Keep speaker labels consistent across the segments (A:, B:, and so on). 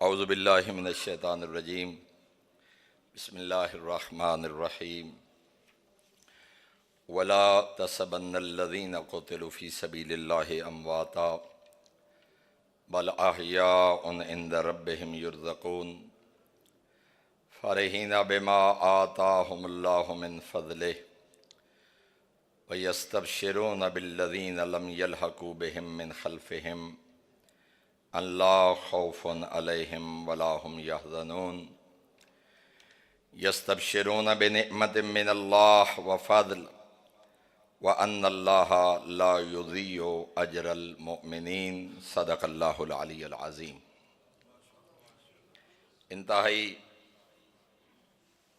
A: औज़ु बिल्लाहि मिनश शैतानिर रजीम। बिस्मिल्लाहिर रहमानिर रहीम। वला तसबन्नल्लज़ीना क़ुतिलू फ़ी सबीलिल्लाहि अमवाता बल अहयाउन इंद रब्बिहिम युरज़क़ून फ़रिहीना बिमा आताहुमुल्लाहु मिन फ़ज़लिहि व यस्तबशिरूना बिल्लज़ीना लम यल्हक़ू बिहिम मिन ख़ल्फ़िहिम अल्ला खौफ़ुन अलैहिम वला हुम यहज़नून यस्तबशिरूना बिनिअमतिम मिनल्लाह व फ़ज़ल व अन्नल्लाह ला युज़ीउ अजरल मुमिनीन। सदक़ल्लाहुल अलीयुल अज़ीम। इंतहाई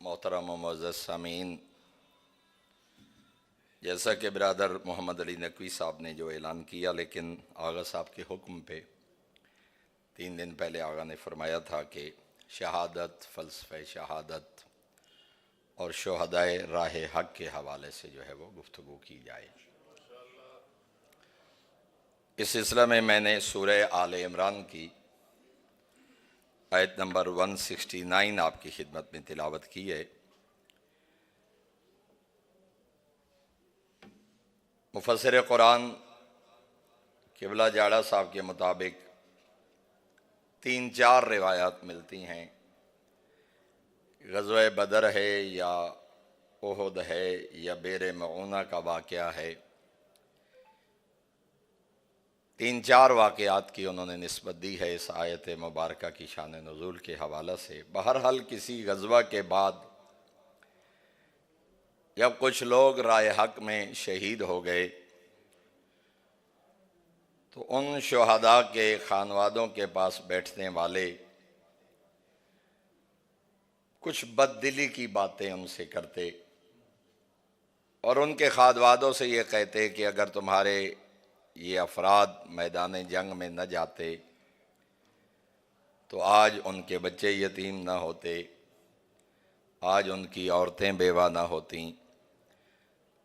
A: मोहतरम व मुअज़्ज़ज़ सामीन, जैसा कि बिरादर मोहम्मद अली नकवी साहब ने जो ऐलान किया, लेकिन आगा साहब के हुक्म पे 3 दिन पहले आगा ने फरमाया था कि शहादत, फ़लसफ़े शहादत और शुहदाए राह हक़ के हवाले से जो है वो गुफ्तगू की जाए। इस सिलसिले में मैंने सूरह आले इमरान की आयत नंबर 169 आपकी खिदमत में तिलावत की है। मुफस्सिर कुरान क़िबला जाड़ा साहब के मुताबिक 3-4 रिवायात मिलती हैं। ग़ज़वा बदर है या उहुद है या बेर मऊना का वाक़या है। 3-4 वाक़यात की उन्होंने निस्बत दी है इस आयत मुबारका की शान नुज़ूल के हवाला से। बहरहाल किसी ग़ज़वा के बाद जब कुछ लोग राह हक़ में शहीद हो गए तो उन शुहदा के खानवादों के पास बैठने वाले कुछ बददिली की बातें उनसे करते और उनके खानवादों से ये कहते कि अगर तुम्हारे ये अफराद मैदान जंग में न जाते तो आज उनके बच्चे यतीम न होते, आज उनकी औरतें बेवा न होतीं,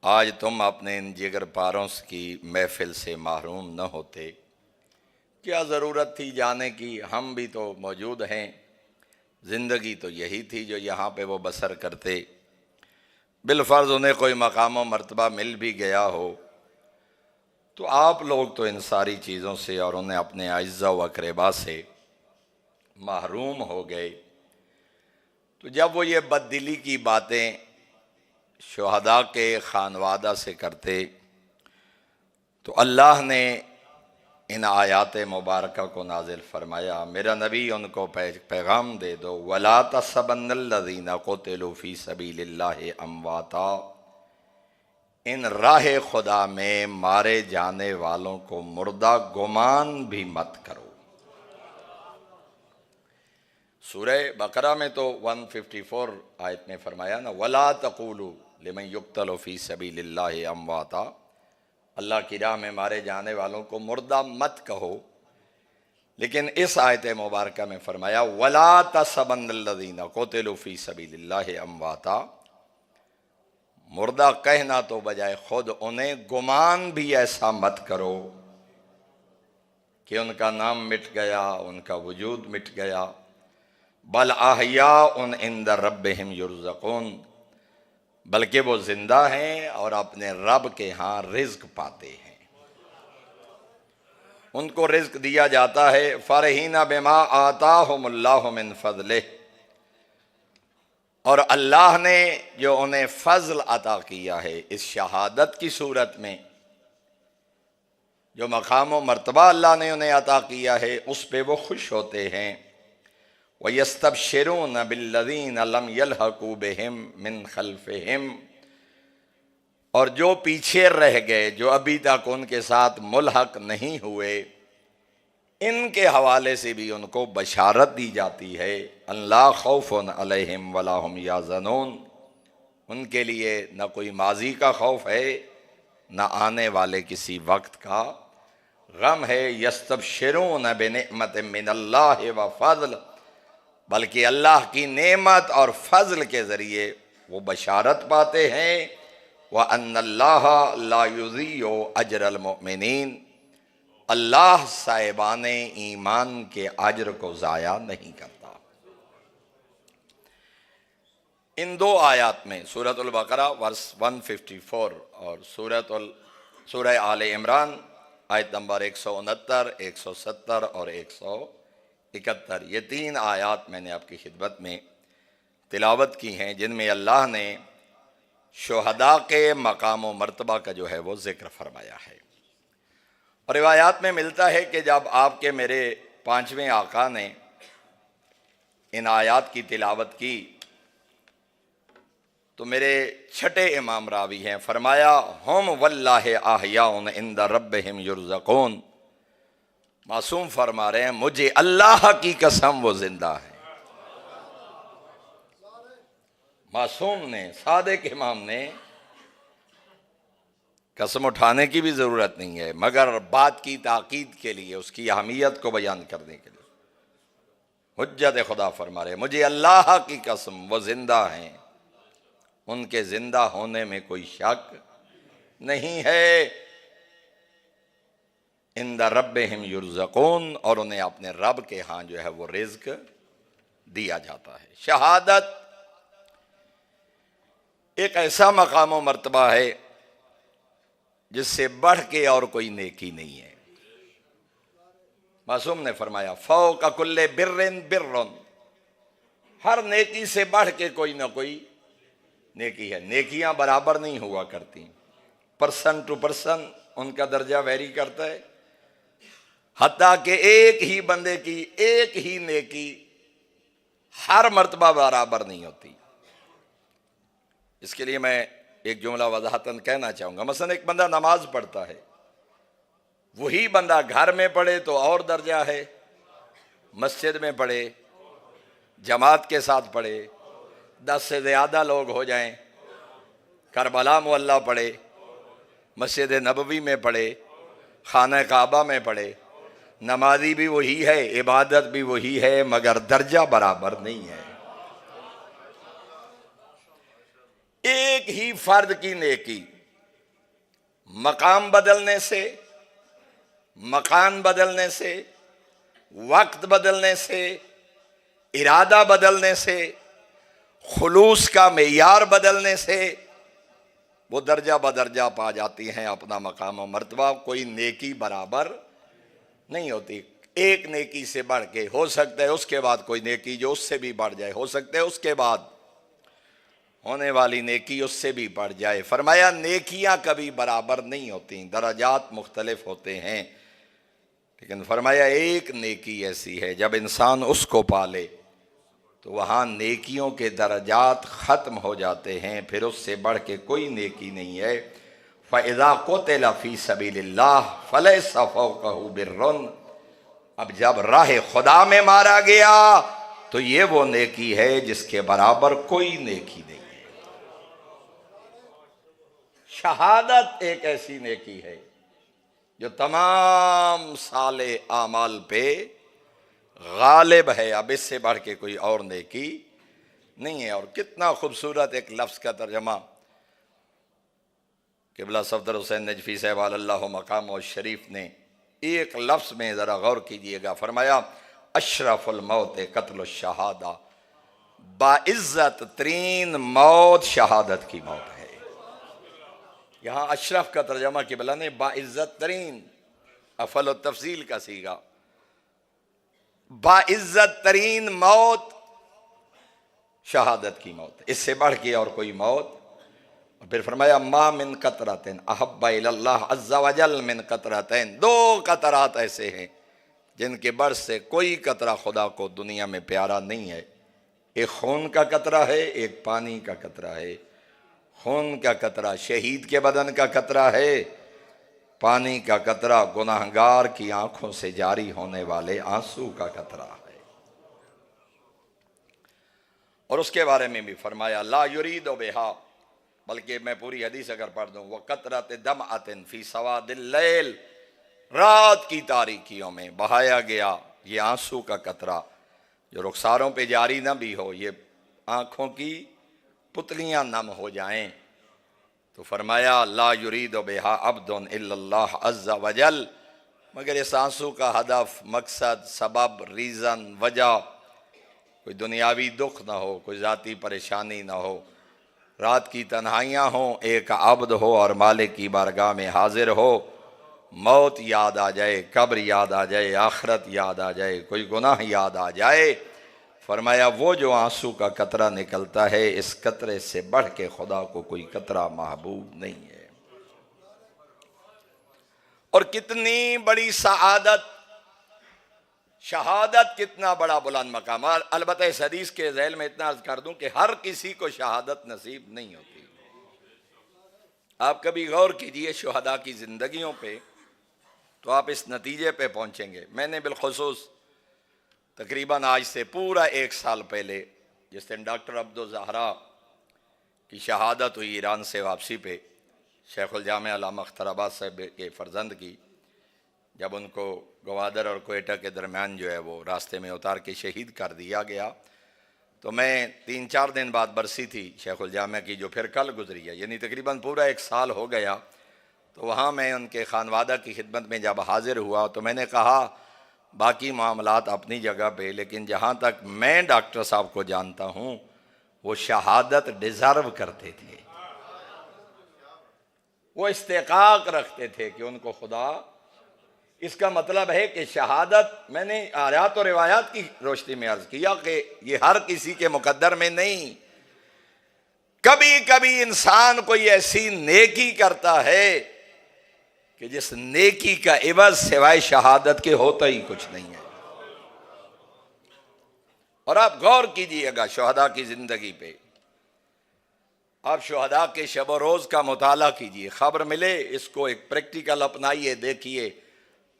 A: आज तुम अपने इन जिगर पारों की महफिल से महरूम न होते। क्या ज़रूरत थी जाने की, हम भी तो मौजूद हैं, ज़िंदगी तो यही थी जो यहाँ पे वो बसर करते। बिलफ़र्ज़ उन्हें कोई मकाम व मर्तबा मिल भी गया हो तो आप लोग तो इन सारी चीज़ों से और उन्हें अपने अज़्ज़ा व अक़रबा से महरूम हो गए। तो जब वो ये बददिली की बातें शुहदा के खानवादा से करते तो अल्लाह ने इन आयात मुबारका को नाजिल फरमाया, मेरा नबी उनको पैगाम दे दो, वला तहसबन्नल्लज़ीना क़ुतिलू फ़ी सबीलिल्लाहि अमवाता, इन राह खुदा में मारे जाने वालों को मुर्दा गुमान भी मत करो। सूरह बकरा में तो 154 आयत में फरमाया ना, वला तक़ूलू लिमन युक़्तलू फ़ी सबीलिल्लाहि अमवाता, अल्लाह की राह में मारे जाने वालों को मुर्दा मत कहो। लेकिन इस आयत मुबारका में फरमाया वला तहसबन्नल्लज़ीना क़ुतिलू फ़ी सबीलिल्लाहि अमवाता, मुर्दा कहना तो बजाय खुद उन्हें गुमान भी ऐसा मत करो कि उनका नाम मिट गया, उनका वजूद मिट गया। बल अहयाउन इंद रब्बिहिम युरज़क़ून, बल्कि वो जिंदा हैं और अपने रब के यहाँ रिज़्क़ पाते हैं, उनको रिज़्क़ दिया जाता है। फ़रहीना बिमा आताहुमुल्लाहु मिन फ़ज़लिहि, और अल्लाह ने जो उन्हें फ़ज़ल अता किया है इस शहादत की सूरत में, जो मकाम व मर्तबा अल्लाह ने उन्हें अता किया है उस पे वो खुश होते हैं। व यस्तबशिरून बिल्लज़ीना लम यल्हक़ू बिहिम मिन ख़ल्फ़िहिम, और जो पीछे रह गए, जो अभी तक उनके साथ मुल्हक़ नहीं हुए, इनके हवाले से भी उनको बशारत दी जाती है। अल्ला खौफ़ुन अलैहिम वला हुम यहज़नून, उनके लिए न कोई माजी का खौफ है न आने वाले किसी वक्त का गम है। यस्तबशिरून बिनिअमतिम मिनल्लाहि व फ़ज़ल, बल्कि अल्लाह की नेमत और फजल के ज़रिए वो बशारत पाते हैं। व अन्नल्लाह ला युज़ीउ अजरल मुमिनीन, अल्लाह साहिबान ईमान के अजर को ज़ाया नहीं करता। इन दो आयात में सूरतुल बकरा वर्स 154 और सूरह आले इमरान आयत नंबर 169, 170 और 171, ये तीन आयात मैंने आपकी खिदमत में तिलावत की हैं, जिनमें अल्लाह ने शुहदा के मकाम व मर्तबा का जो है वो जिक्र फरमाया है। और रिवायात में मिलता है कि जब आपके मेरे पांचवें आका ने इन आयात की तिलावत की तो मेरे छठे इमाम रावी हैं, फरमाया हम वल्लाहि आहियाउन इंद रब्बिहिम युरज़क़ून। मासूम फरमा रहे हैं मुझे अल्लाह की कसम वो जिंदा है। मासूम ने, सादिक इमाम ने, कसम उठाने की भी जरूरत नहीं है मगर बात की ताकीद के लिए, उसकी अहमियत को बयान करने के लिए हुज्जत खुदा फरमा रहे मुझे अल्लाह की कसम वो जिंदा हैं, उनके जिंदा होने में कोई शक नहीं है। इंद रब्बिहिम युरज़क़ून, और उन्हें अपने रब के यहाँ जो है वो रिज़्क़ दिया जाता है। शहादत एक ऐसा मकाम व मर्तबा है जिससे बढ़ के और कोई नेकी नहीं है। मासूम ने फरमाया फ़ौक़ कुल्ले बिर्रिन बिर्रुन, हर नेकी से बढ़ के कोई ना कोई नेकी है। नेकियां बराबर नहीं हुआ करती, पर्सन टू पर्सन उनका दर्जा वेरी करता है। हत्ता कि एक ही बंदे की एक ही नेकी हर मर्तबा बराबर नहीं होती। इसके लिए मैं एक जुमला वजाहतन कहना चाहूंगा। मसलन एक बंदा नमाज पढ़ता है, वही बंदा घर में पढ़े तो और दर्जा है, मस्जिद में पढ़े, जमात के साथ पढ़े, 10 से ज़्यादा लोग हो जाएं, करबला मुअल्ला पढ़े, मस्जिद नबवी में पढ़े, खाना काबा में पढ़े, नमाजी भी वही है, इबादत भी वही है, मगर दर्जा बराबर नहीं है। एक ही फर्द की नेकी मकाम बदलने से, मकान बदलने से, वक्त बदलने से, इरादा बदलने से, खुलूस का मेयार बदलने से वो दर्जा बदर्जा पा जाती हैं अपना मकाम और मर्तबा। कोई नेकी बराबर नहीं होती। एक नेकी से बढ़ के हो सकता है उसके बाद कोई नेकी जो उससे भी बढ़ जाए, हो सकता है उसके बाद होने वाली नेकी उससे भी बढ़ जाए। फरमाया नेकियां कभी बराबर नहीं होती, दराजात मुख्तलिफ होते हैं, लेकिन फरमाया एक नेकी ऐसी है जब इंसान उसको पाले तो वहाँ नेकियों के दर्जात ख़त्म हो जाते हैं, फिर उससे बढ़ के कोई नेकी नहीं है। फ़इज़ा क़ुतिला फ़ी सबीलिल्लाह फ़लैसा फ़ौक़हु बिर्रुन, अब जब राह खुदा में मारा गया तो ये वो नेकी है जिसके बराबर कोई नेकी नहीं है। शहादत एक ऐसी नेकी है जो तमाम साले आमाल पे गालिब है, अब इससे बढ़ के कोई और नेकी नहीं है। और कितना खूबसूरत एक लफ्ज़ का तर्जमा क़िबला सफदर हुसैन नजफी साहब अल्लाह मकाम और शरीफ ने एक लफ्ज़ में ज़रा गौर कीजिएगा। फरमाया अशरफुल मौत कत्ल शहादा, बाइज़्ज़त तरीन मौत शहादत की मौत है। यहाँ अशरफ का तर्जमा क़िबला ने बाइज़्ज़त तरीन, अफल और तफसील का सीगा, बाइज़्ज़त तरीन मौत शहादत की मौत, इससे बढ़ के और कोई मौत। और फिर फरमाया मा मिन कतरातिन अहब्बा इलल्लाह अज़्ज़ा वजल मिन कतरातिन, दो कतरात ऐसे हैं जिनके बर्स से कोई कतरा खुदा को दुनिया में प्यारा नहीं है। एक खून का कतरा है, एक पानी का कतरा है। खून का कतरा शहीद के बदन का कतरा है, पानी का कतरा गुनाहगार की आंखों से जारी होने वाले आंसू का कतरा है। और उसके बारे में भी फरमाया ला युरीदु बिहा, बल्कि मैं पूरी हदीस अगर पढ़ दूं, वह कतरत दमअतिन फी सवादिल लैल, रात की तारीकियों में बहाया गया ये आंसू का कतरा जो रुखसारों पे जारी ना भी हो, ये आंखों की पुतलियां नम हो जाएं। तो फरमाया ला युरीदु बिहा अब्दुन इल्लल्लाह अज़्ज़ा वजल, मगर इस आंसू का हदफ, मकसद, सबब, रीज़न, वजह कोई दुनियावी दुख ना हो, कोई ज़ाती परेशानी ना हो, रात की तन्हाइयाँ हों, एक अब्द हो और मालिक की बारगाह में हाजिर हो, मौत याद आ जाए, कब्र याद आ जाए, आखरत याद आ जाए, कोई गुनाह याद आ जाए। फरमाया वो जो आंसू का कतरा निकलता है, इस कतरे से बढ़ के खुदा को कोई कतरा महबूब नहीं है। और कितनी बड़ी सआदत, शहादत कितना बड़ा बुलंद मकाम। अलबत्ता इस हदीस के ज़ैल में इतना अर्ज कर दूं कि हर किसी को शहादत नसीब नहीं होती। आप कभी गौर कीजिए शुहदा की जिंदगियों पे, तो आप इस नतीजे पे पहुंचेंगे। मैंने बिलखुसूस तकरीबन आज से पूरा 1 साल पहले, जिस दिन डॉक्टर अब्दुल ज़हरा की शहादत हुई ईरान से वापसी पे, शेखुल जामे अल्लामा अख्तराबाद साहब के फर्जंद की, जब उनको गवादर और कोयटा के दरमियान जो है वो रास्ते में उतार के शहीद कर दिया गया, तो मैं 3-4 दिन बाद बरसी थी शेखुल जामे की, जो फिर कल गुजरी है, यानी तकरीबन पूरा 1 साल हो गया। तो वहाँ मैं उनके खानवादा की खिदमत में जब हाजिर हुआ तो मैंने कहा बाकी मामलात अपनी जगह पे, लेकिन जहाँ तक मैं डॉक्टर साहब को जानता हूँ वो शहादत डिज़र्व करते थे, वो इस्तेकाक रखते थे कि उनको खुदा। इसका मतलब है कि शहादत, मैंने आयात और रिवायात की रोशनी में अर्ज किया कि ये हर किसी के मुकद्दर में नहीं। कभी कभी इंसान कोई ऐसी नेकी करता है कि जिस नेकी का इवज सिवाय शहादत के होता ही कुछ नहीं है। और आप गौर कीजिएगा शुहदा की जिंदगी पे, आप शुहदा के शब रोज का मुताला कीजिए, खबर मिले इसको एक प्रैक्टिकल अपनाइए, देखिए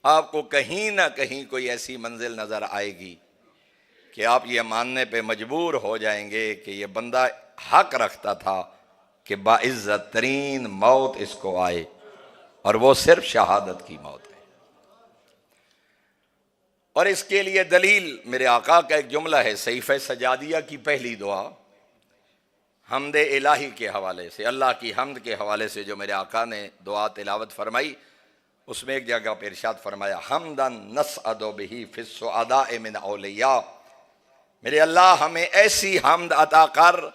A: आपको कहीं ना कहीं कोई ऐसी मंजिल नजर आएगी कि आप ये मानने पे मजबूर हो जाएंगे कि ये बंदा हक रखता था कि बाइज्जत तरीन मौत इसको आए, और वो सिर्फ शहादत की मौत है। और इसके लिए दलील मेरे आका का एक जुमला है सहीफ़े सजादिया की पहली दुआ, हमद इलाही के हवाले से, अल्लाह की हमद के हवाले से जो मेरे आका ने दुआ तिलावत फरमाई, उसमें एक जगह पर इरशाद फरमाया, हमदन नसअदु बिही फिस्सुअदाए मिन औलिया, मेरे अल्लाह हमें ऐसी हमद अता कर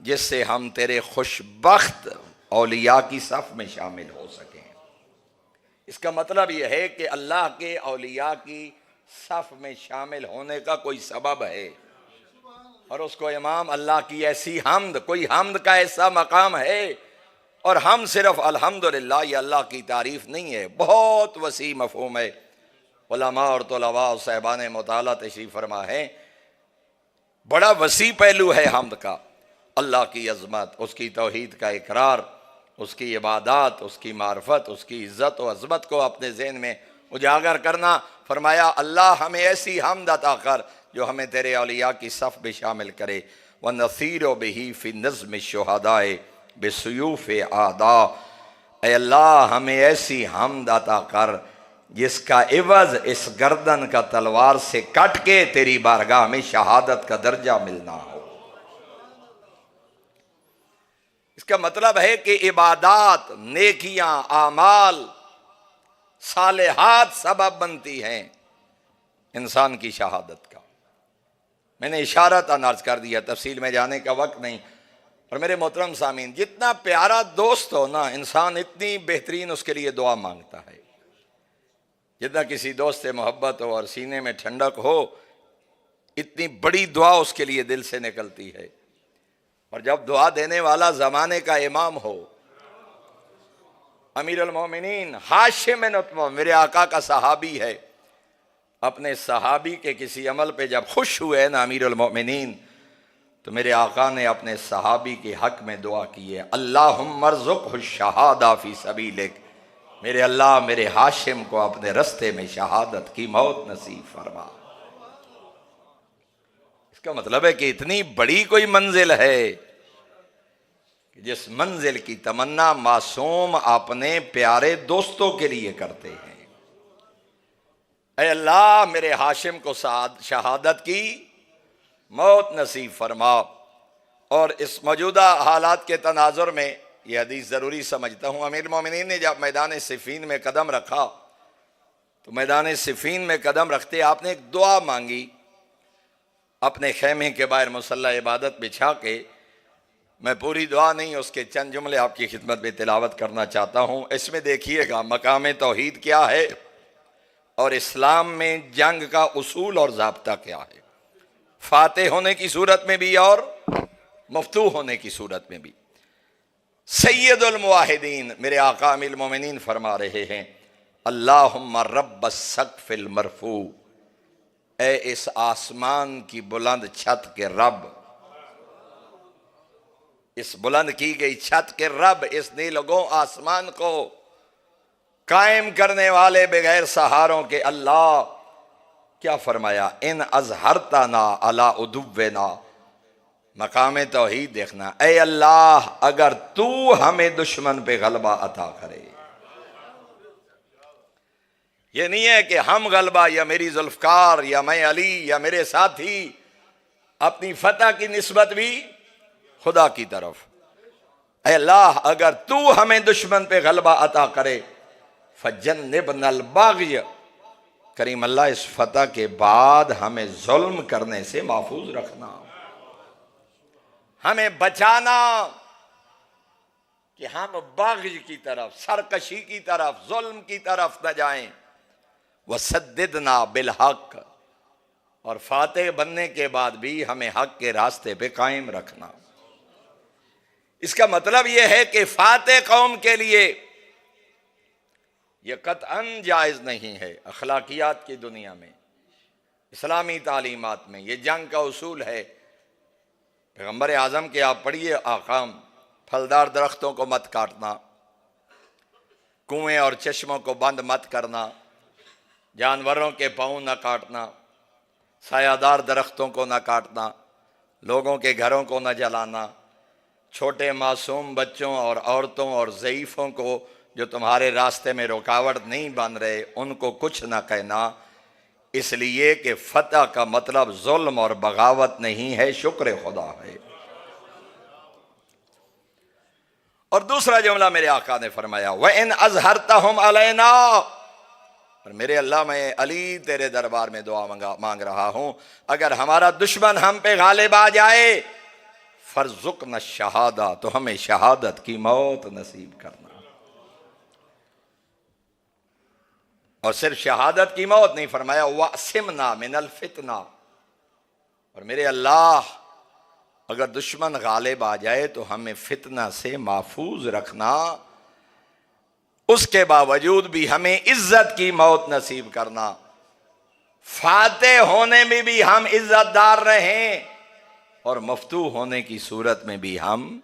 A: जिससे हम तेरे खुशबख्त औलिया की सफ में शामिल हो सकें। इसका मतलब यह है कि अल्लाह के औलिया की सफ में शामिल होने का कोई सबब है, और उसको इमाम अल्लाह की ऐसी हमद, कोई हमद का ऐसा मकाम है, और हम सिर्फ अल्हम्दुलिल्लाह ये अल्लाह की तारीफ नहीं है, बहुत वसी मफहूम है। उलमा और तलबा और साहिबान मुताला तशरीफ फरमा है, बड़ा वसी पहलू है हमद का। अल्लाह की अज़मत, उसकी तौहीद का इकरार, उसकी इबादत, उसकी मार्फत, उसकी इज़्ज़त और अज़मत को अपने ज़हन में उजागर करना। फरमाया अल्लाह हमें ऐसी हमद अता कर जो हमें तेरे औलिया की सफ़ में शामिल करे। व नसीर बिही फ़ी नज़्म शुहदाए बिसयूफ़ आदा, ऐ अल्लाह हमें ऐसी हमद अता कर जिसका इवज़ इस गर्दन का तलवार से कट के तेरी बारगाह में शहादत का दर्जा मिलना हो। इसका मतलब है कि इबादात, नेकियां, आमाल, सालेहात सबब बनती हैं इंसान की शहादत का। मैंने इशारतन अर्ज कर दिया, तफसील में जाने का वक्त नहीं। और मेरे मोहतरम सामीन, जितना प्यारा दोस्त हो ना इंसान, इतनी बेहतरीन उसके लिए दुआ मांगता है। जितना किसी दोस्त से मोहब्बत हो और सीने में ठंडक हो, इतनी बड़ी दुआ उसके लिए दिल से निकलती है। और जब दुआ देने वाला जमाने का इमाम हो, अमीरुल मोमिनीन हाशिम बिन उत्बा, मेरे आका का सहाबी है, अपने सहाबी के किसी अमल पे जब खुश हुए ना अमीरुल मोमिनीन, तो मेरे आका ने अपने सहाबी के हक में दुआ की है, अल्लाहुम्मा अर्ज़ुक़हु शहादा फी सबीलिक, मेरे अल्लाह मेरे हाशिम को अपने रस्ते में शहादत की मौत नसीब फरमा। इसका मतलब है कि इतनी बड़ी कोई मंजिल है कि जिस मंजिल की तमन्ना मासूम अपने प्यारे दोस्तों के लिए करते हैं। ऐ अल्लाह मेरे हाशिम को शहादत की मौत नसीब फरमा। और इस मौजूदा हालात के तनाजुर में यह हदीस ज़रूरी समझता हूँ। अमीर मोमिनीन ने जब मैदान सिफ़ीन में कदम रखा तो मैदान सिफीन में कदम रखते आपने एक दुआ मांगी। अपने खेमे के बाहर मुसल्ला इबादत बिछा के, मैं पूरी दुआ नहीं उसके चंद जुमले आपकी खिदमत में तिलावत करना चाहता हूँ। इसमें देखिएगा मकाम तौहीद क्या है और इस्लाम में जंग का उसूल और ज़ाब्ता क्या है, फातेह होने की सूरत में भी और मफ्तूह होने की सूरत में भी। सैयदुल मुवाहिदीन मेरे आका अमीरुल मोमिनीन फरमा रहे हैं, अल्लाहुम्मा रब्बस सक़्फ़िल मरफ़ू, ए इस आसमान की बुलंद छत के रब, इस बुलंद की गई छत के रब, इस नीलगों आसमान को कायम करने वाले बगैर सहारों के अल्लाह। क्या फरमाया, इन अज़हरतना अला उदुव्वेना, मकाम तौहीद देखना, ए अल्लाह अगर तू हमें दुश्मन पे गलबा अता करे। ये नहीं है कि हम गलबा या मेरी जुल्फकार या मैं अली या मेरे साथी, अपनी फतह की निस्बत भी खुदा की तरफ। ऐ अल्लाह अगर तू हमें दुश्मन पे गलबा अता करे, फजन्निबनल बाग़य, करीम अल्लाह इस फतह के बाद हमें जुल्म करने से महफूज रखना, हमें बचाना कि हम बाग़य की तरफ, सरकशी की तरफ, जुल्म की तरफ न जाएं। वसद्दिदना बिल हक, और फातेह बनने के बाद भी हमें हक के रास्ते पे कायम रखना। इसका मतलब यह है कि फातेह कौम के लिए यह कतअन जायज़ नहीं है। अखलाकियात की दुनिया में, इस्लामी तालीमात में यह जंग का उसूल है। पैगम्बर आज़म के आप पढ़िए आकाम, फलदार दरख्तों को मत काटना, कुएं और चश्मों को बंद मत करना, जानवरों के पाँव न काटना, सायादार दरख्तों को न काटना, लोगों के घरों को न जलाना, छोटे मासूम बच्चों और औरतों और ज़ईफ़ों को जो तुम्हारे रास्ते में रुकावट नहीं बन रहे उनको कुछ न कहना, इसलिए कि फतह का मतलब जुल्म और बगावत नहीं है, शुक्र खुदा है। और दूसरा जुमला मेरे आका ने फरमाया, व इन अज़हरतहुम अलैना, और मेरे अल्लाह मैं अली तेरे दरबार में दुआ मांग रहा हूं, अगर हमारा दुश्मन हम पे गालिब आ जाए, फर्जुकना शहादा, तो हमें शहादत की मौत नसीब करना। और सिर्फ शहादत की मौत नहीं फरमाया, वासिमना मिनल फितना, और मेरे अल्लाह अगर दुश्मन गालिब आ जाए तो हमें फितना से महफूज रखना, उसके बावजूद भी हमें इज्जत की मौत नसीब करना। फातेह होने में भी हम इज्जतदार रहें और मफ्तूह होने की सूरत में भी हम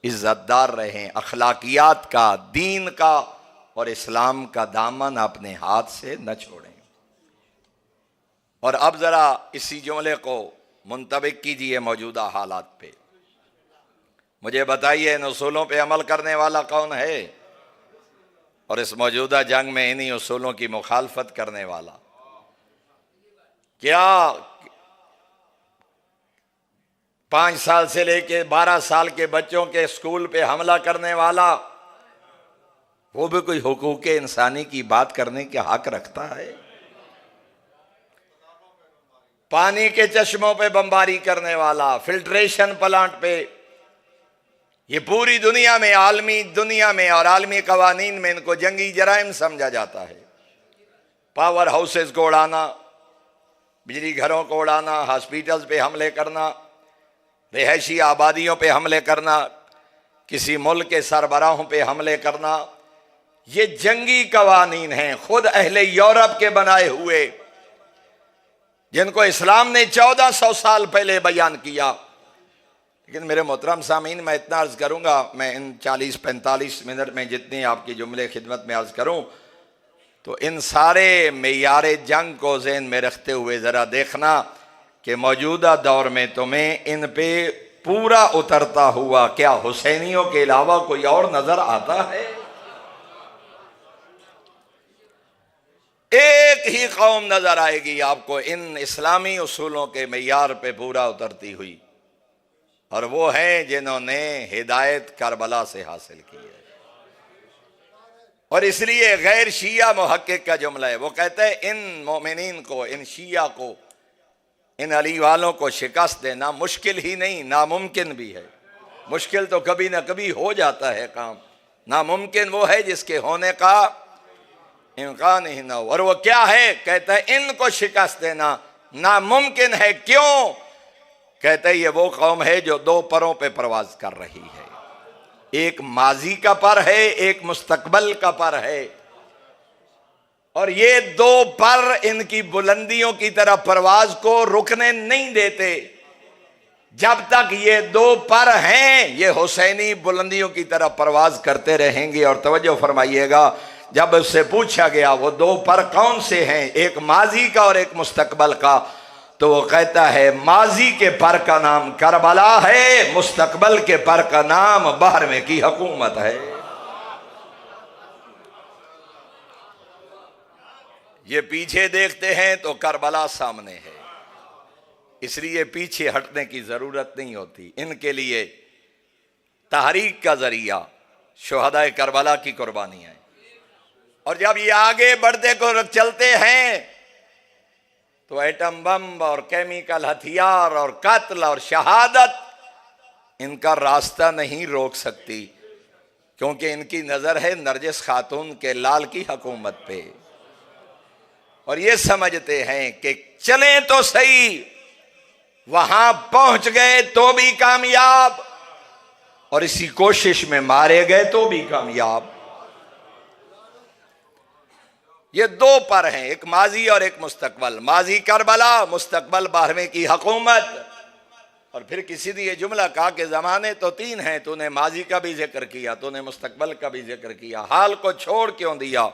A: इज्जतदार रहें। अखलाकियात का, दीन का और इस्लाम का दामन अपने हाथ से न छोड़ें। और अब जरा इसी जुमले को मुंतबिक कीजिए मौजूदा हालात पे। मुझे बताइए इन उसूलों पे अमल करने वाला कौन है, और इस मौजूदा जंग में इन्हीं उसूलों की मुखालफत करने वाला? क्या 5 साल से लेके 12 साल के बच्चों के स्कूल पे हमला करने वाला वो भी कोई हुकूक इंसानी की बात करने के हक रखता है? पानी के चश्मों पे बमबारी करने वाला, फिल्ट्रेशन प्लांट पे, ये पूरी दुनिया में, आलमी दुनिया में और आलमी कवानीन में इनको जंगी जराइम समझा जाता है। पावर हाउसेस को उड़ाना, बिजली घरों को उड़ाना, हॉस्पिटल्स पे हमले करना, रिहायशी आबादियों पे हमले करना, किसी मुल्क के सरबराहों पे हमले करना, ये जंगी कवानीन हैं, खुद अहले यूरोप के बनाए हुए, जिनको इस्लाम ने 1400 साल पहले बयान किया। लेकिन मेरे मोहतरम सामीन, मैं इतना अर्ज करूंगा, मैं इन 40-45 मिनट में जितनी आपकी जुमले खिदमत में अर्ज करूं, तो इन सारे मेयारे जंग को ज़हन में रखते हुए ज़रा देखना कि मौजूदा दौर में तुम्हें इन पे पूरा उतरता हुआ क्या हुसैनियों के अलावा कोई और नजर आता है? एक ही कौम नजर आएगी आपको इन इस्लामी उसूलों के मेयार पे पूरा उतरती हुई, और वो हैं जिन्होंने हिदायत करबला से हासिल की है। और इसलिए गैर शिया मुहक्किक का जुमला है, वो कहते हैं इन मोमिनीन को, इन शिया को, इन अली वालों को शिकस्त देना मुश्किल ही नहीं, नामुमकिन भी है। मुश्किल तो कभी ना कभी हो जाता है काम, नामुमकिन वो है जिसके होने का इम्कान ही ना हो। और वो क्या है? कहता है इनको शिकस्त देना नामुमकिन है। क्यों? कहते हैं ये वो कौम है जो दो परों पे परवाज कर रही है, एक माजी का पर है, एक मुस्तकबल का पर है। और ये दो पर इनकी बुलंदियों की तरफ परवाज को रुकने नहीं देते। जब तक ये दो पर हैं, ये हुसैनी बुलंदियों की तरफ परवाज करते रहेंगे। और तवज्जो फरमाइएगा, जब उससे पूछा गया वो दो पर कौन से हैं, एक माजी का और एक मुस्तकबल का, तो वो कहता है माजी के पर का नाम करबला है, मुस्तकबल के पर का नाम बहरमे की हुकूमत है। ये पीछे देखते हैं तो करबला सामने है, इसलिए पीछे हटने की जरूरत नहीं होती। इनके लिए तहरीक का जरिया शुहदाए करबला की कुर्बानियां। और जब ये आगे बढ़ते को चलते हैं तो एटम बम और केमिकल हथियार और कत्ल और शहादत इनका रास्ता नहीं रोक सकती, क्योंकि इनकी नजर है नरजिस खातून के लाल की हुकूमत पे। और ये समझते हैं कि चलें तो सही, वहां पहुंच गए तो भी कामयाब, और इसी कोशिश में मारे गए तो भी कामयाब। ये दो पर हैं, एक माजी और एक मुस्तकबल। माजी करबला, मुस्तकबल बहरमे की हुकूमत। और फिर किसी ने ये जुमला कहा कि जमाने तो तीन हैं, तूने माजी का भी जिक्र किया, तूने मुस्तकबल का भी जिक्र किया, हाल को छोड़ क्यों दिया?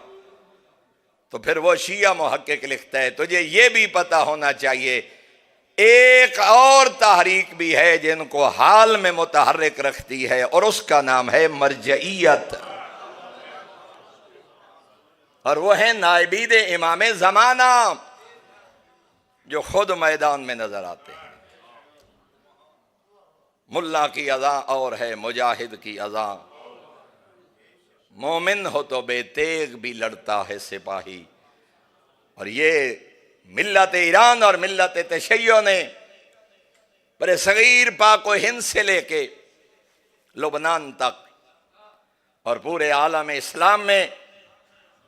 A: तो फिर वो शिया मुहक्किक लिखता है तुझे ये भी पता होना चाहिए एक और तहरीक भी है जिनको हाल में मुतहर्रिक रखती है, और उसका नाम है मरजइयत। और वो है नाइबीद इमाम जमाना, जो खुद मैदान में नजर आते हैं। मुल्ला की अज़ा और है मुजाहिद की अज़ा, मोमिन हो तो बेतेग भी लड़ता है सिपाही। और ये मिल्लत ईरान और मिल्लत तशय्यो ने बड़े सगीर पाक हिंद से लेके लुबनान तक और पूरे आलम इस्लाम में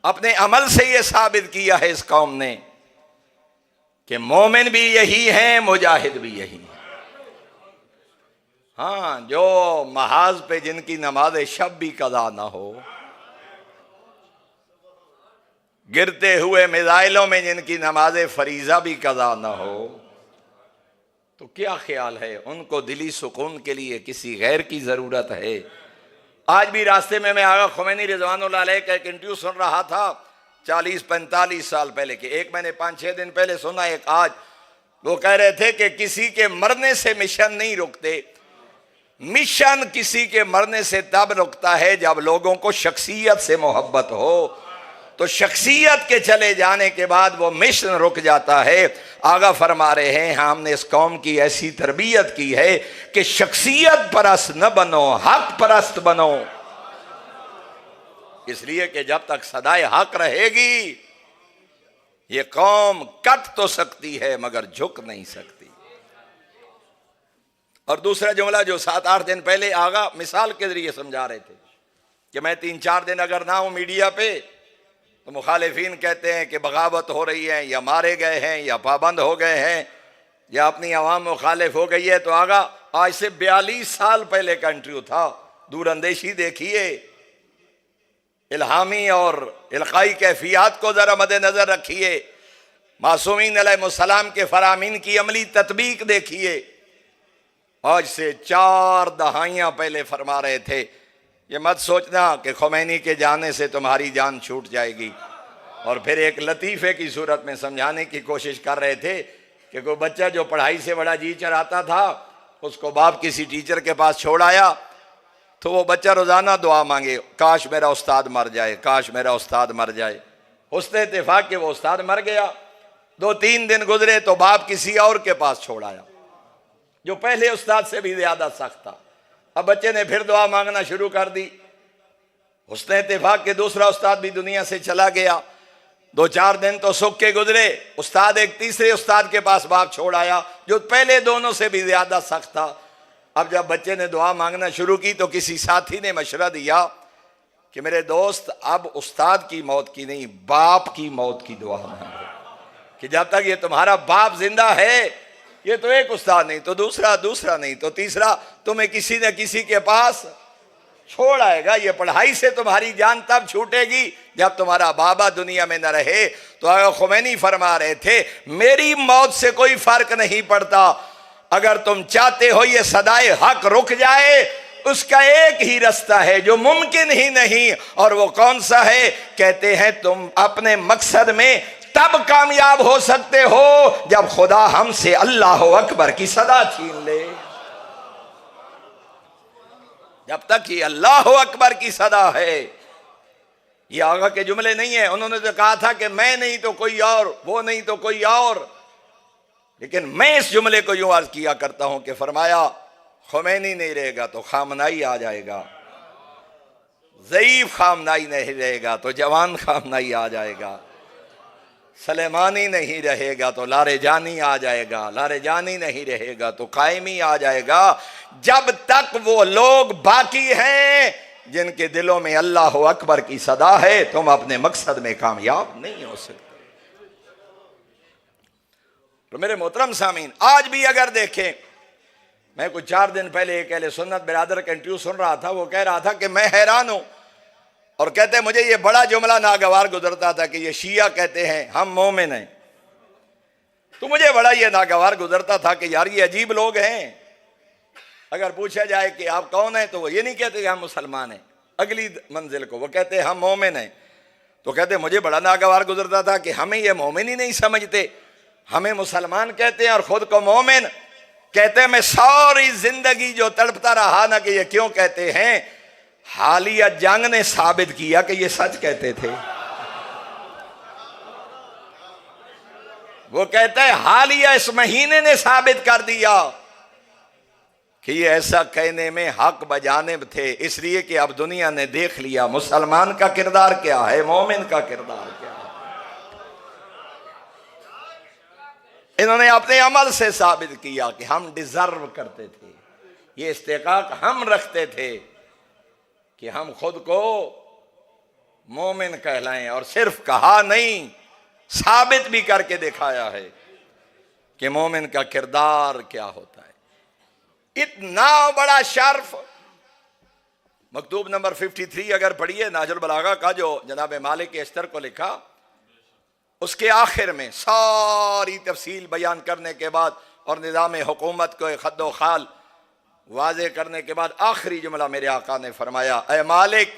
A: अपने अमल से ये साबित किया है इस कौम ने कि मोमिन भी यही है, मुजाहिद भी यही है। हाँ, जो महाज पे जिनकी नमाज शब भी कदा ना हो, गिरते हुए मिसाइलों में जिनकी नमाज फरीजा भी कदा ना हो, तो क्या ख्याल है उनको दिली सुकून के लिए किसी गैर की जरूरत है? आज भी रास्ते में मैं आगा खुमैनी रिजवानुल्लाह अलैह का एक इंटरव्यू सुन रहा था 40-45 साल पहले के, एक मैंने 5-6 दिन पहले सुना, एक आज। वो कह रहे थे कि किसी के मरने से मिशन नहीं रुकते, मिशन किसी के मरने से तब रुकता है जब लोगों को शख्सियत से मोहब्बत हो। तो शख्सियत के चले जाने के बाद वो मिशन रुक जाता है। आगा फरमा रहे हैं हमने इस कौम की ऐसी तरबियत की है कि शख्सियत परस्त न बनो, हक परस्त बनो। इसलिए कि जब तक सदाए हक रहेगी ये कौम कट तो सकती है मगर झुक नहीं सकती। और दूसरा जुमला जो 7-8 दिन पहले आगा मिसाल के जरिए समझा रहे थे कि मैं 3-4 दिन अगर ना हूं मीडिया पे तो मुखालिफिन कहते हैं कि बगावत हो रही है, या मारे गए हैं, या पाबंद हो गए हैं, या अपनी आवाम मुखालिफ हो गई है। तो आगा आज से 42 साल पहले का इंटरव्यू था। दूरअंदेशी देखिए, इल्हामी और इल्काई कैफियत को जरा मद्देनजर रखिए, मासूमीन अलैहिस्सलाम के फरामीन की अमली तत्बीक देखिए। आज से 4 दहाइयां पहले फरमा रहे थे ये मत सोचना कि खुमैनी के जाने से तुम्हारी जान छूट जाएगी। और फिर एक लतीफ़े की सूरत में समझाने की कोशिश कर रहे थे कि कोई बच्चा जो पढ़ाई से बड़ा जी चढ़ाता था, उसको बाप किसी टीचर के पास छोड़ आया, तो वो बच्चा रोजाना दुआ मांगे, काश मेरा उस्ताद मर जाए, काश मेरा उस्ताद मर जाए। हुस्न इत्तेफाक के वो उस्ताद मर गया। 2-3 दिन गुजरे तो बाप किसी और के पास छोड़ आया जो पहले उस्ताद से भी ज्यादा सख्त था। अब बच्चे ने फिर दुआ मांगना शुरू कर दी। हुस्न इत्तेफाक के दूसरा उस्ताद भी दुनिया से चला गया। 2-4 दिन तो सुख के गुजरे। उस्ताद एक तीसरे उस्ताद के पास बाप छोड़ आया जो पहले दोनों से भी ज्यादा सख्त था। अब जब बच्चे ने दुआ मांगना शुरू की तो किसी साथी ने मशवरा दिया कि मेरे दोस्त, अब उस्ताद की मौत की नहीं, बाप की मौत की दुआ मांगो, कि जब तक ये तुम्हारा बाप जिंदा है, ये तो एक उस्ताद नहीं तो दूसरा, दूसरा नहीं तो तीसरा तुम्हें किसी न किसी के पास छोड़ आएगा। ये पढ़ाई से तुम्हारी जान तब छूटेगी जब तुम्हारा बाबा दुनिया में न रहे। तो आगा खुमैनी फरमा रहे थे, मेरी मौत से कोई फर्क नहीं पड़ता, अगर तुम चाहते हो ये सदाए हक रुक जाए, उसका एक ही रास्ता है जो मुमकिन ही नहीं, और वो कौन सा है? कहते हैं तुम अपने मकसद में तब कामयाब हो सकते हो जब खुदा हमसे अल्लाह अकबर की सदा छीन ले। जब तक ये अल्लाह अकबर की सदा है, ये आगा के जुमले नहीं है। उन्होंने तो कहा था कि मैं नहीं तो कोई और, वो नहीं तो कोई और, लेकिन मैं इस जुमले को यूं अर्ज किया करता हूं कि फरमाया खुमैनी नहीं रहेगा तो खामनाई आ जाएगा, ज़ईफ खामनाई नहीं रहेगा तो जवान खामनाई आ जाएगा, सलेमानी नहीं रहेगा तो लारेजानी आ जाएगा, लारेजानी नहीं रहेगा तो कायमी आ जाएगा। जब तक वो लोग बाकी हैं जिनके दिलों में अल्लाह अकबर की सदा है, तुम अपने मकसद में कामयाब नहीं हो सकते। तो मेरे मोहतरम सामीन, आज भी अगर देखें, मैं कुछ 4 दिन पहले एक अहले सुन्नत बिरादर का इंटरव्यू सुन रहा था, वो कह रहा था कि मैं हैरान हूं, और कहते मुझे ये बड़ा जुमला नागवार गुजरता था कि ये शिया कहते हैं हम मोमिन हैं। तो मुझे बड़ा ये नागवार गुजरता था कि यार ये अजीब लोग हैं। अगर पूछा जाए कि आप कौन हैं तो वो ये नहीं कहते कि हम मुसलमान हैं, अगली मंजिल को वो कहते हम मोमिन हैं। तो कहते मुझे बड़ा नागवार गुजरता था कि हमें ये मोमिन ही नहीं समझते, हमें मुसलमान कहते हैं और खुद को मोमिन कहते। मैं सारी जिंदगी जो तड़पता रहा ना कि ये क्यों कहते हैं, हालिया जंग ने साबित किया कि ये सच कहते थे। वो कहते हैं हालिया इस महीने ने साबित कर दिया कि ये ऐसा कहने में हक बजाने थे, इसलिए कि अब दुनिया ने देख लिया मुसलमान का किरदार क्या है, मोमिन का किरदार क्या है। इन्होंने अपने अमल से साबित किया कि हम डिजर्व करते थे, ये इस्तेकाक हम रखते थे कि हम खुद को मोमिन कहलाएं, और सिर्फ कहा नहीं साबित भी करके दिखाया है कि मोमिन का किरदार क्या होता है। इतना बड़ा शर्फ। मकतूब नंबर 53 अगर पढ़िए नाजुल बलागा का, जो जनाब मालिक अस्तर को लिखा, उसके आखिर में सारी तफसील बयान करने के बाद और निज़ाम हुकूमत को खद्दो खाल वाज़े करने के बाद आखिरी जुमला मेरे आका ने फरमाया, ऐ मालिक,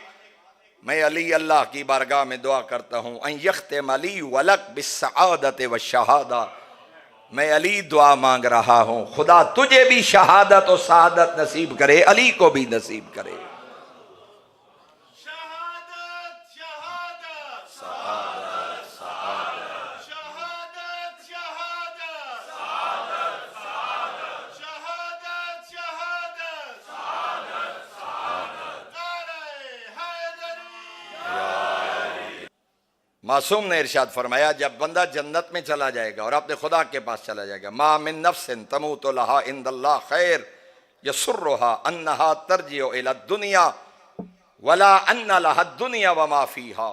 A: मैं अली अल्लाह की बारगाह में दुआ करता हूँ, अन यख्तिम अली वलक बिस्सआदत व शहादा, मैं अली दुआ मांग रहा हूँ, खुदा तुझे भी शहादत और सआदत नसीब करे, अली को भी नसीब करे। मासूम ने इरशाद फरमाया, जब बंदा जन्नत में चला जाएगा और अपने खुदा के पास चला जाएगा, मा मिन नफ्सिन तमूतु लहा इंदल्लाह खैर यसुर्रुहा अन्नहा तरजिउ इला दुनिया वला अन्ना लहा दुनिया व मा फीहा।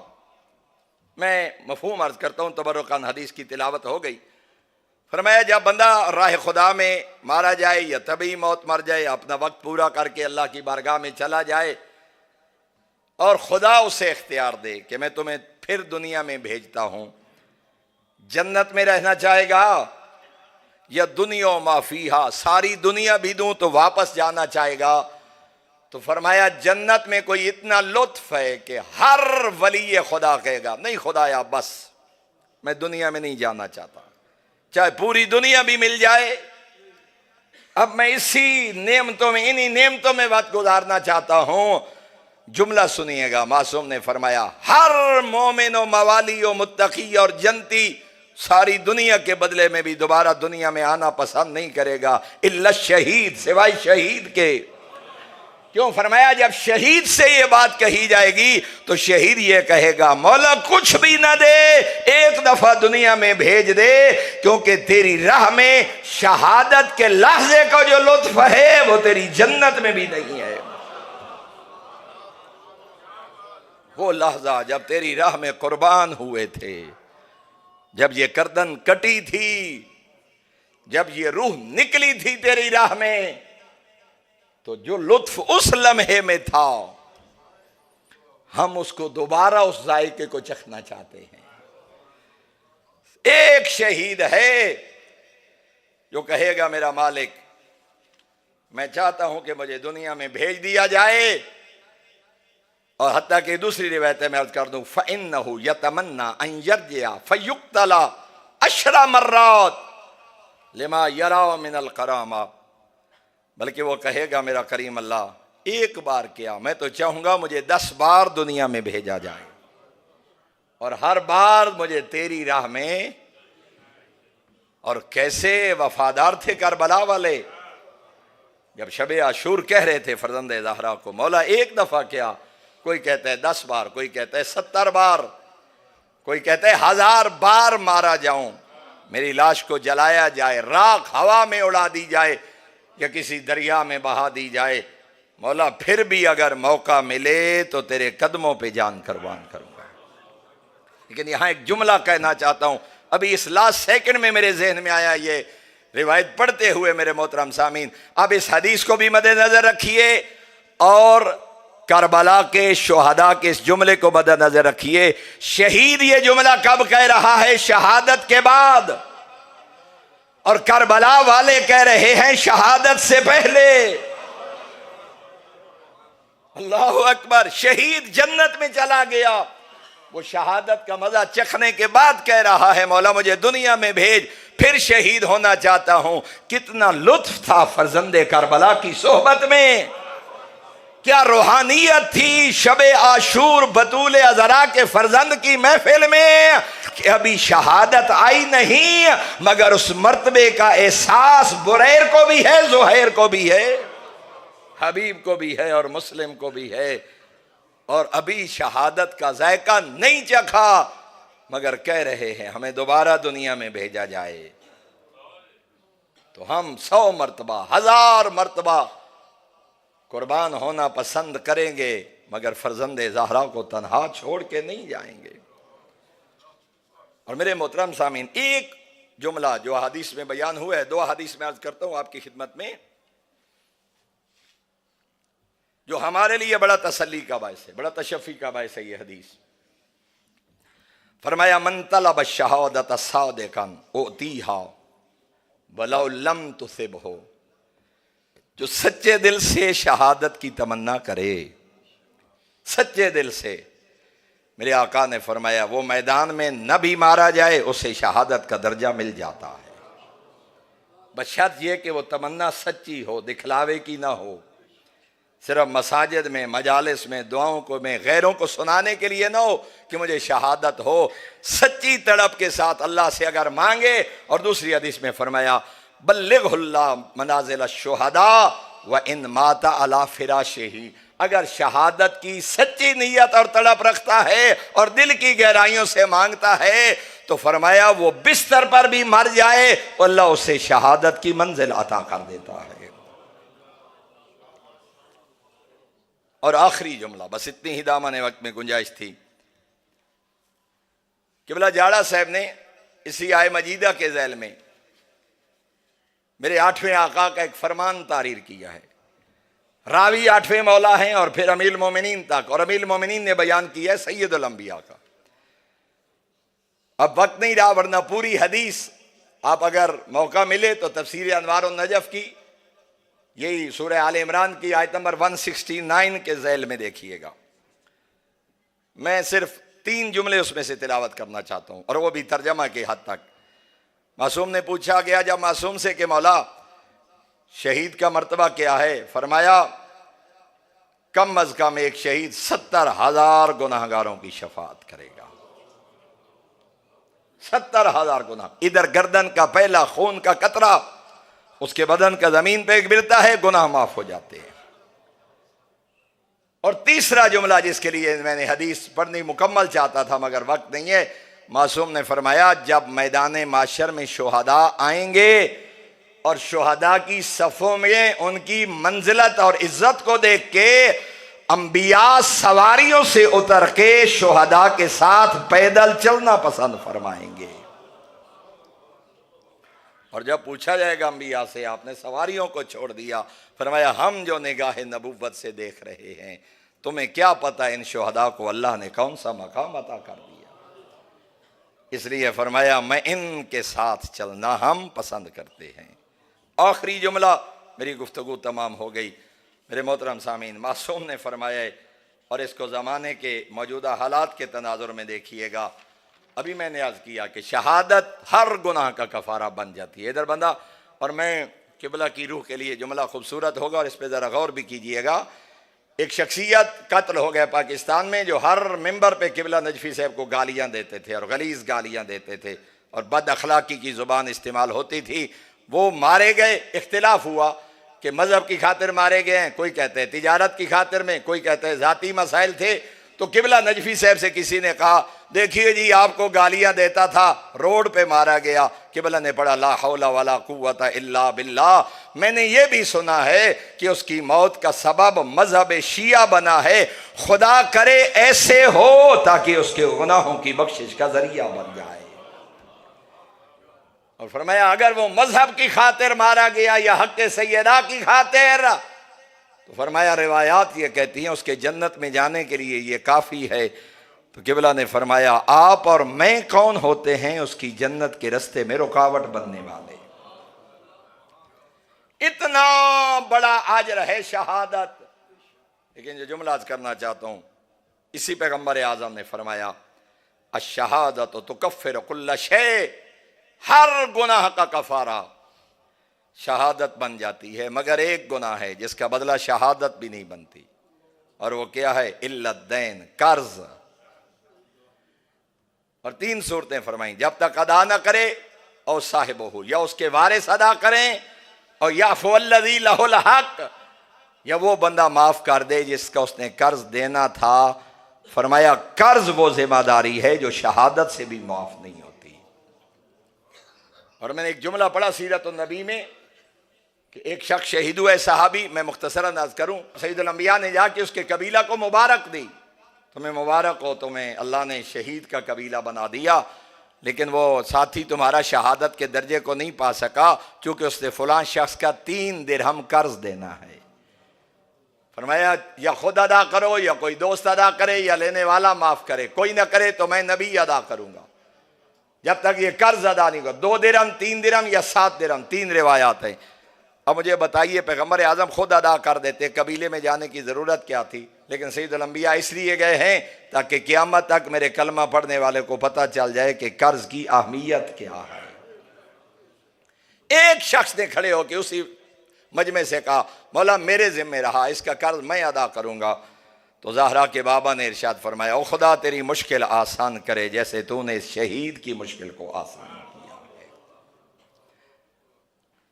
A: मैं मफहूम अर्ज करता हूँ, तबरुकन हदीस की तिलावत हो गई। फरमाया जब बंदा राह खुदा में मारा जाए या तभी मौत मर जाए, अपना वक्त पूरा करके अल्लाह की बारगाह में चला जाए और खुदा उसे इख्तियार दे कि मैं तुम्हें फिर दुनिया में भेजता हूं, जन्नत में रहना चाहेगा या दुनिया माफीहा, सारी दुनिया भी दूं तो वापस जाना चाहेगा। तो फरमाया जन्नत में कोई इतना लुत्फ है कि हर वली खुदा कहेगा, नहीं खुदाया बस मैं दुनिया में नहीं जाना चाहता, चाहे पूरी दुनिया भी मिल जाए, अब मैं इसी नेमतों में, इन्हीं नेमतों में वक्त गुजारना चाहता हूं। जुमला सुनिएगा, मासूम ने फरमाया हर मोमिन व मवाली व मुत्तकी और जनती सारी दुनिया के बदले में भी दोबारा दुनिया में आना पसंद नहीं करेगा, इल्ला शहीद, सिवाय शहीद के। क्यों? फरमाया जब शहीद से ये बात कही जाएगी तो शहीद ये कहेगा मौला कुछ भी ना दे, एक दफा दुनिया में भेज दे, क्योंकि तेरी राह में शहादत के लहजे का जो लुत्फ है वो तेरी जन्नत में भी नहीं है। वो लहजा जब तेरी राह में कुर्बान हुए थे, जब ये गर्दन कटी थी, जब ये रूह निकली थी तेरी राह में, तो जो लुत्फ उस लम्हे में था हम उसको दोबारा उस जायके को चखना चाहते हैं। एक शहीद है जो कहेगा मेरा मालिक मैं चाहता हूं कि मुझे दुनिया में भेज दिया जाए, और हत्ता कि दूसरी रिवायत में अर्ज कर दूं फ़इन्नहु यतमन्ना अन यरजिया फ़युक्तला अशरा मर्रात लिमा यरा मिनल करामा, बल्कि वो कहेगा मेरा करीम अल्लाह एक बार क्या, मैं तो चाहूंगा मुझे 10 बार दुनिया में भेजा जाए और हर बार मुझे तेरी राह में। और कैसे वफादार थे करबला वाले, जब शबे आशूर कह रहे थे फरजंदे ज़हरा को मौला एक दफा क्या, कोई कहता है 10 बार, कोई कहता है 70 बार, कोई कहता है 1000 बार मारा जाऊं, मेरी लाश को जलाया जाए, राख हवा में उड़ा दी जाए या किसी दरिया में बहा दी जाए, मौला फिर भी अगर मौका मिले तो तेरे कदमों पे जान कुर्बान करूंगा। लेकिन यहां एक जुमला कहना चाहता हूं, अभी इस लास्ट सेकंड में मेरे जहन में आया ये रिवायत पढ़ते हुए मेरे मोहतरम सामीन। अब इस हदीस को भी मद्देनजर रखिए और करबला के शुहदा के इस जुमले को मद्देनजर रखिए। शहीद ये जुमला कब कह रहा है? शहादत के बाद, और करबला वाले कह रहे हैं शहादत से पहले। अल्लाहु अकबर। शहीद जन्नत में चला गया, वो शहादत का मजा चखने के बाद कह रहा है मौला मुझे दुनिया में भेज, फिर शहीद होना चाहता हूं। कितना लुत्फ था फरजंदे करबला की सोहबत में, क्या रूहानियत थी शबे आशूर बतूल अजरा के फरजंद की महफिल में कि अभी शहादत आई नहीं, मगर उस मर्तबे का एहसास बुरैर को भी है, जुहैर को भी है, हबीब को भी है और मुस्लिम को भी है, और अभी शहादत का जायका नहीं चखा, मगर कह रहे हैं हमें दोबारा दुनिया में भेजा जाए तो हम 100 मर्तबा 1000 मर्तबा कुर्बान होना पसंद करेंगे, मगर फरजंदे ज़हरा को तन्हा छोड़ के नहीं जाएंगे। और मेरे मोहतरम सामीन, एक जुमला जो हदीस में बयान हुआ है, 2 हदीस में अर्ज करता हूं आपकी खिदमत में, जो हमारे लिए बड़ा तसल्ली का बायस है, बड़ा तशफ़ी का बायस है ये हदीस। फरमाया मन तलब शहादत सादिकन उतीहा वलौ लम तुसिबहु, जो सच्चे दिल से शहादत की तमन्ना करे, सच्चे दिल से, मेरे आका ने फरमाया वो मैदान में न भी मारा जाए उसे शहादत का दर्जा मिल जाता है, बशर्त यह कि वो तमन्ना सच्ची हो, दिखलावे की ना हो, सिर्फ मसाजिद में मजालिस में दुआओं को में गैरों को सुनाने के लिए ना हो कि मुझे शहादत हो, सच्ची तड़प के साथ अल्लाह से अगर मांगे। और दूसरी हदीस में फरमाया बल्लिगहुल्लाह मनाजिल शुहदा व इन माता अला फिराशिही, अगर शहादत की सच्ची नीयत और तड़प रखता है और दिल की गहराइयों से मांगता है तो फरमाया वो बिस्तर पर भी मर जाए तो अल्लाह उसे शहादत की मंजिल अता कर देता है। और आखिरी जुमला, बस इतनी ही दामन वक्त में गुंजाइश थी, किबला जाड़ा साहब ने इसी आय मजीदा के ज़ैल में मेरे 8वें आका का एक फरमान तारीर किया है। रावी 8वें मौला हैं और फिर अमीरुल मोमिनीन तक, और अमीरुल मोमिनीन ने बयान किया है सैयदुल अंबिया का। अब वक्त नहीं रहा, वरना पूरी हदीस आप अगर मौका मिले तो तफसीर अनवारुन नजफ की, यही सूरह आले इमरान की आयत नंबर 169 के ज़ैल में देखिएगा। मैं सिर्फ 3 जुमले उसमें से तिलावत करना चाहता हूं, और वो भी तर्जमा के हद तक। मासूम ने पूछा गया जब मासूम से कि मौला शहीद का मर्तबा क्या है? फरमाया कम अज कम एक शहीद 70,000 गुनाहगारों की शफाअत करेगा। 70,000 गुनाह। इधर गर्दन का पहला खून का कतरा उसके बदन का जमीन पे गिरता है, गुनाह माफ हो जाते हैं। और तीसरा जुमला जिसके लिए मैंने हदीस पढ़नी मुकम्मल चाहता था मगर वक्त नहीं है, मासूम ने फरमाया जब मैदान माशर में शुहदा आएंगे और शुहदा की सफ़ों में उनकी मंजिलत और इज्जत को देख के अंबिया सवारियों से उतर के शुहदा के साथ पैदल चलना पसंद फरमाएंगे। और जब पूछा जाएगा अंबिया से आपने सवारियों को छोड़ दिया, फरमाया हम जो निगाह नबुव्वत से देख रहे हैं, तुम्हें क्या पता इन शुहदा को अल्लाह ने कौन सा मकाम अता कर दिया। इसलिए फरमाया मैं इनके साथ चलना हम पसंद करते हैं। आखिरी जुमला, मेरी गुफ्तगू तमाम हो गई। मेरे मोहतरम सामीन, मासूम ने फरमाया, और इसको ज़माने के मौजूदा हालात के तनाजुर में देखिएगा, अभी मैंने अर्ज़ किया कि शहादत हर गुनाह का कफ़ारा बन जाती है। इधर बंदा, और मैं किबला की रूह के लिए जुमला खूबसूरत होगा और इस पर ज़रा गौर भी कीजिएगा। एक शख्सियत कत्ल हो गया पाकिस्तान में जो हर मिंबर पे किबला नजफी साहब को गालियाँ देते थे और गलीज़ गालियाँ देते थे और बद अखलाकी की ज़ुबान इस्तेमाल होती थी। वो मारे गए, इख्तिलाफ हुआ कि मज़हब की खातिर मारे गए हैं, कोई कहते हैं तिजारत की खातिर में, कोई कहते हैं ज़ाती मसाइल थे। तो किबला नजफी साहब से किसी ने कहा देखिए जी आपको गालियां देता था, रोड पे मारा गया। किबला ने पढ़ा ला हौला वला कुव्वता इल्ला बिल्लाह। मैंने ये भी सुना है कि उसकी मौत का सबब मजहब शिया बना है, खुदा करे ऐसे हो ताकि उसके गुनाहों की बख्शिश का जरिया बन जाए। और फरमाया अगर वो मजहब की खातिर मारा गया या हक सैयदा की खातिर, तो फरमाया रिवायात ये कहती हैं उसके जन्नत में जाने के लिए ये काफ़ी है। तो किबला ने फरमाया आप और मैं कौन होते हैं उसकी जन्नत के रास्ते में रुकावट बनने वाले। इतना बड़ा अजर है शहादत। लेकिन जो जुमला करना चाहता हूं, इसी पैगंबर आज़म ने फरमाया अश-शहादत तुकफ्फिरु कुल्ल शै, हर गुनाह का कफारा शहादत बन जाती है, मगर एक गुनाह है जिसका बदला शहादत भी नहीं बनती, और वो क्या है? इल्लत दैन, कर्ज। और 3 सूरतें फरमाई, जब तक अदा न करे और साहिब हो, या उसके वारिस अदा करें, और या फुल्लज़ी लहुल हक, या वो बंदा माफ कर दे जिसका उसने कर्ज देना था। फरमाया कर्ज वो जिम्मेदारी है जो शहादत से भी माफ नहीं होती। और मैंने एक जुमला पढ़ा सीरत नबी में कि एक शख्स शहीद हुआ, सहाबी, मैं मुख्तसरन अर्ज करूं, सैयदुल अंबिया ने जाके उसके कबीला को मुबारक दी, तुम्हें मुबारक हो, तुम्हें अल्लाह ने शहीद का कबीला बना दिया, लेकिन वो साथी तुम्हारा शहादत के दर्जे को नहीं पा सका क्योंकि उसने फलां शख्स का 3 दिरहम कर्ज देना है। फरमाया या खुद अदा करो या कोई दोस्त अदा करे या लेने वाला माफ करे, कोई ना करे तो मैं नबी अदा करूंगा जब तक ये कर्ज अदा नहीं करो। 2 दिरहम, 3 दिरहम या 7 दिरहम, 3 रिवायात हैं। अब मुझे बताइए पैगंबर आज़म खुद अदा कर देते, कबीले में जाने की ज़रूरत क्या थी? लेकिन सैयदुल अंबिया इसलिए गए हैं ताकि क़यामत तक मेरे कलमा पढ़ने वाले को पता चल जाए कि कर्ज की अहमियत क्या है। एक शख्स ने खड़े होकर उसी मजमे से कहा मौला मेरे ज़िम्मे रहा, इसका कर्ज मैं अदा करूँगा। तो ज़हरा के बाबा ने इरशाद फरमाया, ओ खुदा तेरी मुश्किल आसान करे जैसे तूने शहीद की मुश्किल को आसान किया है।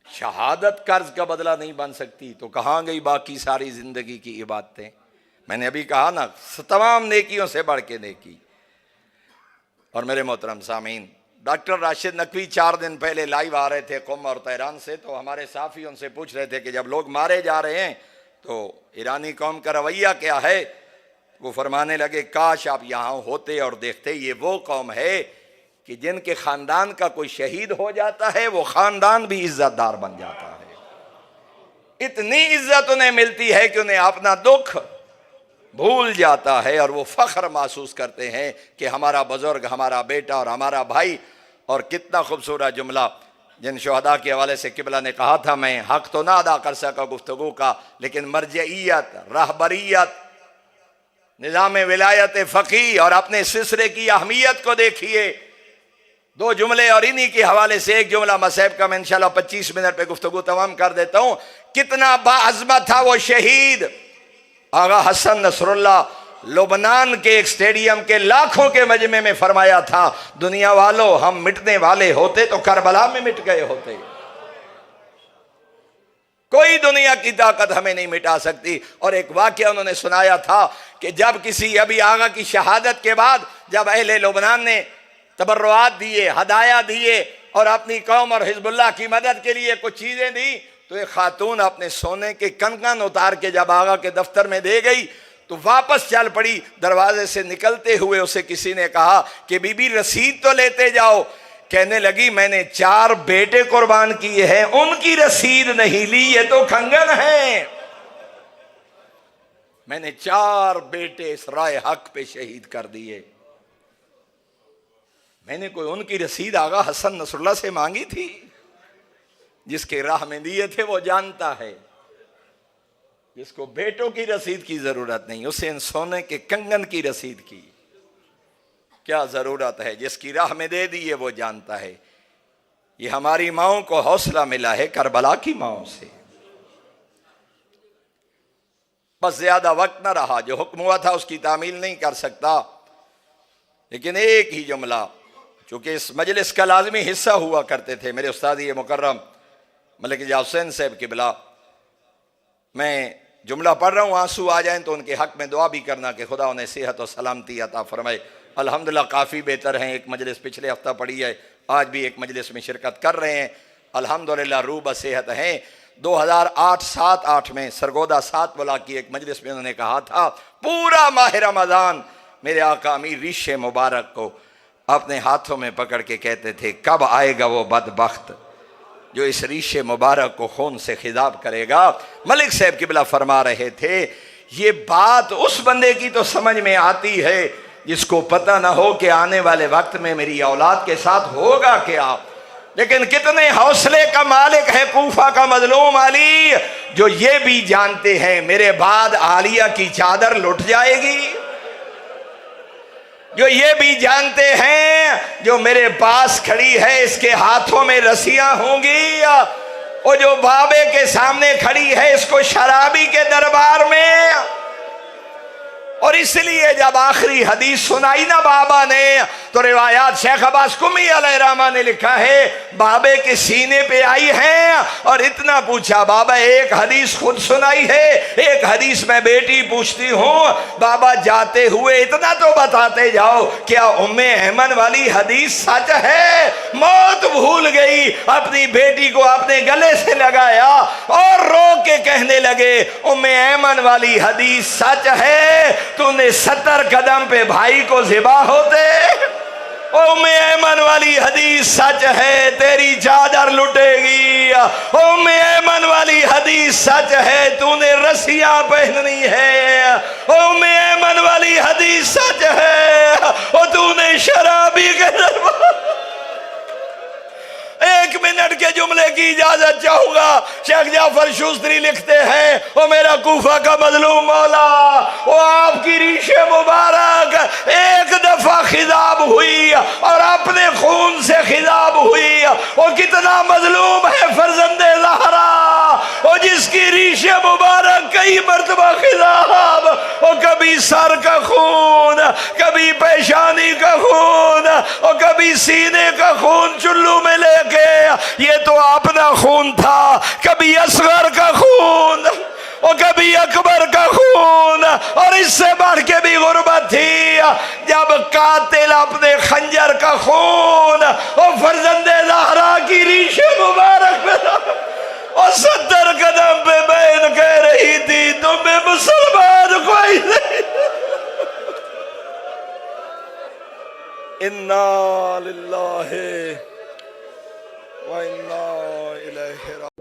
A: शहादत कर्ज का बदला नहीं बन सकती तो कहाँ गई बाकी सारी जिंदगी की इबादतें? मैंने अभी कहा ना, तमाम नेकियों से बढ़ के नेकी। और मेरे मोहतरम सामीन, डॉक्टर राशिद नकवी 4 दिन पहले लाइव आ रहे थे क़ुम और तेहरान से, तो हमारे साफ़ी उनसे पूछ रहे थे कि जब लोग मारे जा रहे हैं तो ईरानी कौम का रवैया क्या है? वो फरमाने लगे काश आप यहाँ होते और देखते, ये वो कौम है कि जिनके ख़ानदान का कोई शहीद हो जाता है वो ख़ानदान भी इज़्ज़तदार बन जाता है। इतनी इज्जत उन्हें मिलती है कि उन्हें अपना दुख भूल जाता है और वो फ़ख्र महसूस करते हैं कि हमारा बुजुर्ग, हमारा बेटा और हमारा भाई। और कितना खूबसूरत जुमला जिन शुहदा के हवाले से किबला ने कहा था, मैं हक तो ना अदा कर सका गुफ्तगू का, लेकिन मरजइयत, रहबरियत, निज़ाम विलायत फ़क़ी और अपने सिलसिले की अहमियत को देखिए। 2 जुमले और इन्हीं के हवाले से एक जुमला मसैब का मैं इंशाल्लाह 25 मिनट पे गुफ्तगू तमाम कर देता हूँ। कितना बाअज़मत था वो शहीद आगा हसन नसरुल्लाह। लुबनान के एक स्टेडियम के लाखों के मजमे में फरमाया था, दुनिया वालों हम मिटने वाले होते तो करबला में मिट गए होते। कोई दुनिया की ताकत हमें नहीं मिटा सकती। और एक वाकया उन्होंने सुनाया था कि जब किसी अभी आगा की शहादत के बाद जब अहले लुबनान ने तबर्रुआत दिए, हदाया दिए और अपनी कौम और हिजबुल्लाह की मदद के लिए कुछ चीजें दी, तो एक खातून अपने सोने के कंगन उतार के जब आगा के दफ्तर में दे गई तो वापस चल पड़ी। दरवाजे से निकलते हुए उसे किसी ने कहा कि बीबी रसीद तो लेते जाओ। कहने लगी मैंने 4 बेटे कुर्बान किए हैं, उनकी रसीद नहीं ली, ये तो कंगन है। मैंने 4 बेटे इस राय हक पे शहीद कर दिए, मैंने कोई उनकी रसीद आगा हसन नसरुल्लाह से मांगी थी? जिसके राह में दिए थे वो जानता है, जिसको बेटों की रसीद की जरूरत नहीं, उसे इन सोने के कंगन की रसीद की क्या जरूरत है? जिसकी राह में दे दिए वो जानता है। ये हमारी माओं को हौसला मिला है करबला की माओं से। बस ज्यादा वक्त ना रहा, जो हुक्म हुआ था उसकी तामील नहीं कर सकता, लेकिन एक ही जुमला, चूंकि इस मजलिस का लाजमी हिस्सा हुआ करते थे मेरे उस्ताद ये मुकर्रम मलिक इजाज़ हुसैन साहब किबला, मैं जुमला पढ़ रहा हूँ, आंसू आ जाएं तो उनके हक में दुआ भी करना कि खुदा उन्हें सेहत और सलामती अता फरमाए। अल्हम्दुलिल्लाह काफ़ी बेहतर हैं। एक मजलिस पिछले हफ्ता पढ़ी है, आज भी एक मजलिस में शिरकत कर रहे हैं, अल्हम्दुलिल्लाह रूह बसेहत हैं। 2008 में सरगोदा 7 बुला की एक मजलिस में उन्होंने कहा था पूरा माह रमज़ान मेरे आका अमीर रिशे मुबारक को अपने हाथों में पकड़ के कहते थे कब आएगा वो बदबख्त जो इस रीशे मुबारक को खून से खिताब करेगा। मलिक साहब किबला फरमा रहे थे ये बात उस बंदे की तो समझ में आती है जिसको पता ना हो कि आने वाले वक्त में मेरी औलाद के साथ होगा क्या, लेकिन कितने हौसले का मालिक है कूफा का मजलूम अली, जो ये भी जानते हैं मेरे बाद आलिया की चादर लुट जाएगी, जो ये भी जानते हैं जो मेरे पास खड़ी है इसके हाथों में रस्सियां होंगी, और जो बाबे के सामने खड़ी है इसको शराबी के दरबार में। और इसलिए जब आखिरी हदीस सुनाई ना बाबा ने तो रिवायात शेख अब्बास कुमी अलैहिर्रहमा ने लिखा है बाबे के सीने पे आई है और इतना पूछा बाबा एक हदीस खुद सुनाई है, एक हदीस में बेटी पूछती हूँ, बाबा जाते हुए इतना तो बताते जाओ क्या उम्मे ऐमन वाली हदीस सच है? मौत भूल गई, अपनी बेटी को अपने गले से लगाया और रो के कहने लगे उम्मे ऐमन वाली हदीस सच है, तूने 70 कदम पे भाई को ज़िबा होते। उम्मे ऐमन वाली हदीस सच है, तेरी चादर लुटेगी। उम्मे ऐमन वाली हदीस सच है, तूने रस्सियां पहननी है। उम्मे ऐमन वाली हदीस सच है, और तूने शराबी के दरबार। 1 मिनट के जुमले की इजाजत चाहूंगा। शेख जाफर शुस्त्री लिखते हैं वो मेरा कूफा का मजलूम मौला, वो आपकी रीशे मुबारक एक दफा खिताब हुई और अपने खून से खिताब हुई। वो कितना मजलूम है फरजंदे ज़हरा, वो जिसकी रीशे मुबारक कई मर्तबा खिताब, वो कभी सर का खून, कभी पेशानी का खून और कभी सीने का खून चुल्लू में लेके, ये तो अपना खून था, कभी असगर का खून और कभी अकबर का खून, और इससे बढ़ के भी गुर्बत थी जब कातिल अपने खंजर का खून और फरजंदे ज़हरा की रीशे मुबारक में और 70 कदम पे बहन कह रही थी तुम्हें मुसलमान कोई नहीं। इन्ना लिल्लाहि व इन्ना इलैहि